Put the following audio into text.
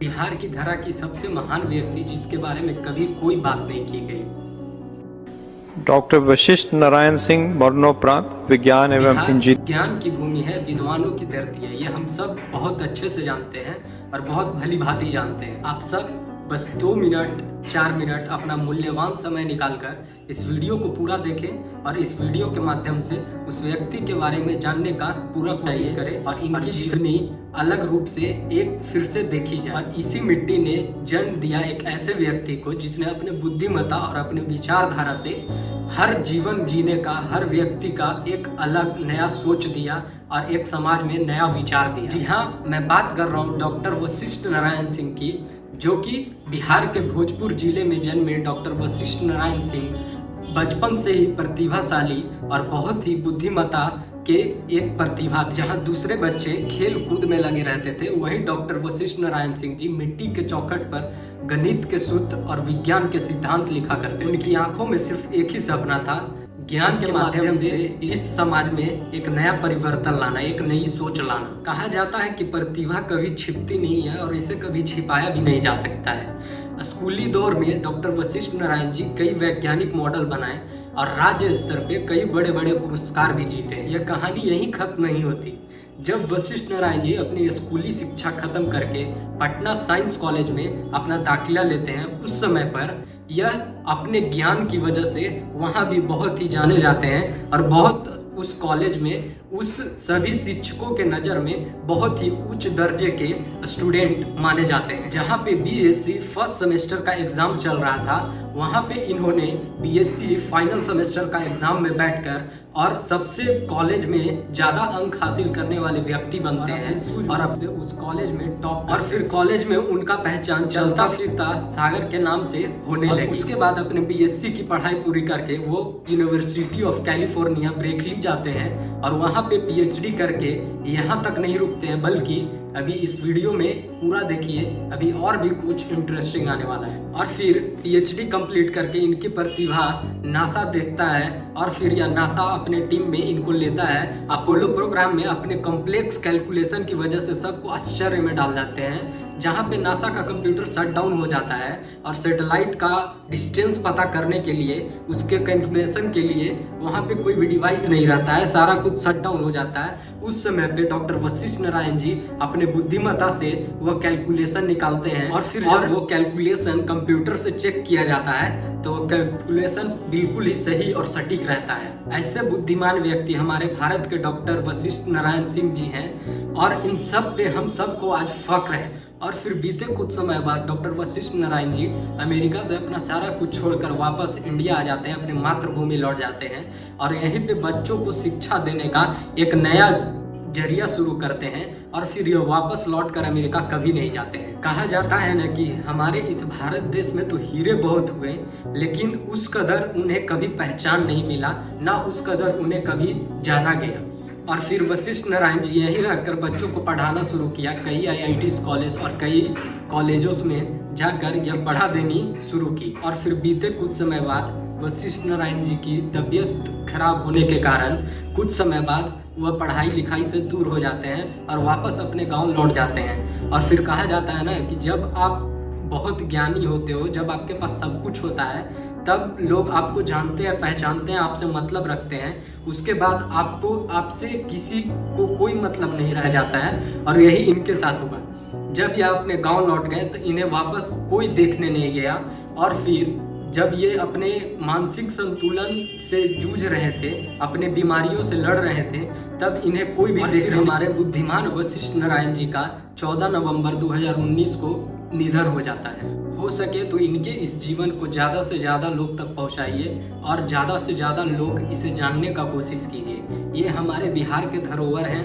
बिहार की धरा की सबसे महान व्यक्ति जिसके बारे में कभी कोई बात नहीं की गई। डॉक्टर वशिष्ठ नारायण सिंह मरणोपरांत विज्ञान एवं बिहार इंजीनियरिंग ज्ञान की भूमि है, विद्वानों की धरती है। ये हम सब बहुत अच्छे से जानते हैं और बहुत भली भांति जानते हैं। आप सब बस 2 मिनट 4 मिनट अपना मूल्यवान समय निकालकर इस वीडियो को पूरा देखें और इस वीडियो के माध्यम से उस व्यक्ति के बारे में जानने का पूरा कोशिश करें और इनकी जीवनी अलग रूप से एक फिर से देखी जाए। और इसी मिट्टी ने जन्म दिया एक ऐसे व्यक्ति को जिसने अपने बुद्धिमत्ता और अपने विचारधारा से हर जीवन जीने का, हर व्यक्ति का एक अलग नया सोच दिया और एक समाज में नया विचार दिया। जी हाँ, मैं बात कर रहा हूँ डॉक्टर वशिष्ठ नारायण सिंह की, जो कि बिहार के भोजपुर जिले में जन्मे डॉक्टर वशिष्ठ नारायण सिंह बचपन से ही प्रतिभाशाली और बहुत ही बुद्धिमत्ता के एक प्रतिभा। जहां दूसरे बच्चे खेल कूद में लगे रहते थे, वहीं डॉक्टर वशिष्ठ नारायण सिंह जी मिट्टी के चौखट पर गणित के सूत्र और विज्ञान के सिद्धांत लिखा करते। उनकी आंखों में सिर्फ एक ही सपना था, ज्ञान के माध्यम से इस समाज में एक नया परिवर्तन लाना, एक नई सोच लाना। कहा जाता है कि प्रतिभा कभी छिपती नहीं है और इसे कभी छिपाया भी नहीं जा सकता है। स्कूली दौर में डॉक्टर वशिष्ठ नारायण जी कई वैज्ञानिक मॉडल बनाए और राज्य स्तर पे कई बड़े बड़े पुरस्कार भी जीते। यह कहानी यहीं खत्म नहीं होती। जब वशिष्ठ नारायण जी अपनी स्कूली शिक्षा खत्म करके पटना साइंस कॉलेज में अपना दाखिला लेते हैं, उस समय पर यह अपने ज्ञान की वजह से वहाँ भी बहुत ही जाने जाते हैं और बहुत उस कॉलेज में उस सभी शिक्षकों के नज़र में बहुत ही उच्च दर्जे के स्टूडेंट माने जाते हैं। जहाँ पे बीएससी फर्स्ट सेमेस्टर का एग्ज़ाम चल रहा था, वहाँ पे इन्होंने बीएससी फाइनल सेमेस्टर का एग्ज़ाम में बैठकर और सबसे कॉलेज में ज़्यादा अंक हासिल करने वाले व्यक्ति बनते हैं और अब से उस कॉलेज में टॉप। और फिर कॉलेज में उनका पहचान चलता फिरता सागर के नाम से होने लगी। उसके बाद अपने बीएससी की पढ़ाई पूरी करके वो यूनिवर्सिटी ऑफ कैलिफोर्निया ब्रेकली जाते हैं और वहाँ पे पीएचडी करके यहाँ तक नहीं रुकते हैं, बल्कि अभी इस वीडियो में पूरा देखिए, अभी और भी कुछ इंटरेस्टिंग आने वाला है। और फिर पीएचडी कंप्लीट करके इनकी प्रतिभा नासा देखता है और फिर यह नासा अपने टीम में इनको लेता है। अपोलो प्रोग्राम में अपने कॉम्प्लेक्स कैलकुलेशन की वजह से सबको आश्चर्य में डाल जाते हैं। जहाँ पे नासा का कंप्यूटर शट डाउन हो जाता है और सैटेलाइट का डिस्टेंस पता करने के लिए, उसके कैलकुलेशन के लिए वहाँ पे कोई भी डिवाइस नहीं रहता है, सारा कुछ शट डाउन हो जाता है। उस समय पे डॉक्टर वशिष्ठ नारायण जी अपने बुद्धिमत्ता से वह कैलकुलेशन निकालते हैं और फिर जब वो कैलकुलेशन कंप्यूटर से चेक किया जाता है तो वो कैलकुलेशन बिल्कुल ही सही और सटीक रहता है। ऐसे बुद्धिमान व्यक्ति हमारे भारत के डॉक्टर वशिष्ठ नारायण सिंह जी हैं और इन सब पे हम सबको आज फक्र है। और फिर बीते कुछ समय बाद डॉक्टर वशिष्ठ नारायण जी अमेरिका से अपना सारा कुछ छोड़कर वापस इंडिया आ जाते हैं, अपनी मातृभूमि लौट जाते हैं और यहीं पे बच्चों को शिक्षा देने का एक नया जरिया शुरू करते हैं और फिर ये वापस लौट कर अमेरिका कभी नहीं जाते हैं। कहा जाता है ना कि हमारे इस भारत देश में तो हीरे बहुत हुए, लेकिन उस कदर उन्हें कभी पहचान नहीं मिला, ना उस कदर उन्हें कभी जाना गया। और फिर वशिष्ठ नारायण जी यहीं रहकर बच्चों को पढ़ाना शुरू किया, कई आईआईटी कॉलेज और कई कॉलेजों में जाकर यह पढ़ा देनी शुरू की। और फिर बीते कुछ समय बाद वशिष्ठ नारायण जी की तबीयत खराब होने के कारण कुछ समय बाद वह पढ़ाई लिखाई से दूर हो जाते हैं और वापस अपने गांव लौट जाते हैं। और फिर कहा जाता है ना कि जब आप बहुत ज्ञानी होते हो, जब आपके पास सब कुछ होता है, तब लोग आपको जानते हैं, पहचानते हैं, आपसे मतलब रखते हैं। उसके बाद आपसे किसी को कोई मतलब नहीं रह जाता है और यही इनके साथ हुआ। जब ये अपने गांव लौट गए तो इन्हें वापस कोई देखने नहीं गया और फिर जब ये अपने मानसिक संतुलन से जूझ रहे थे, अपने बीमारियों से लड़ रहे थे, तब इन्हें कोई भी देख नहीं। हमारे बुद्धिमान वशिष्ठ नारायण जी का 14 नवंबर 2019 को निधन हो जाता है। हो सके तो इनके इस जीवन को ज़्यादा से ज़्यादा लोग तक पहुंचाइए और ज़्यादा से ज़्यादा लोग इसे जानने का कोशिश कीजिए। ये हमारे बिहार के धरोहर हैं।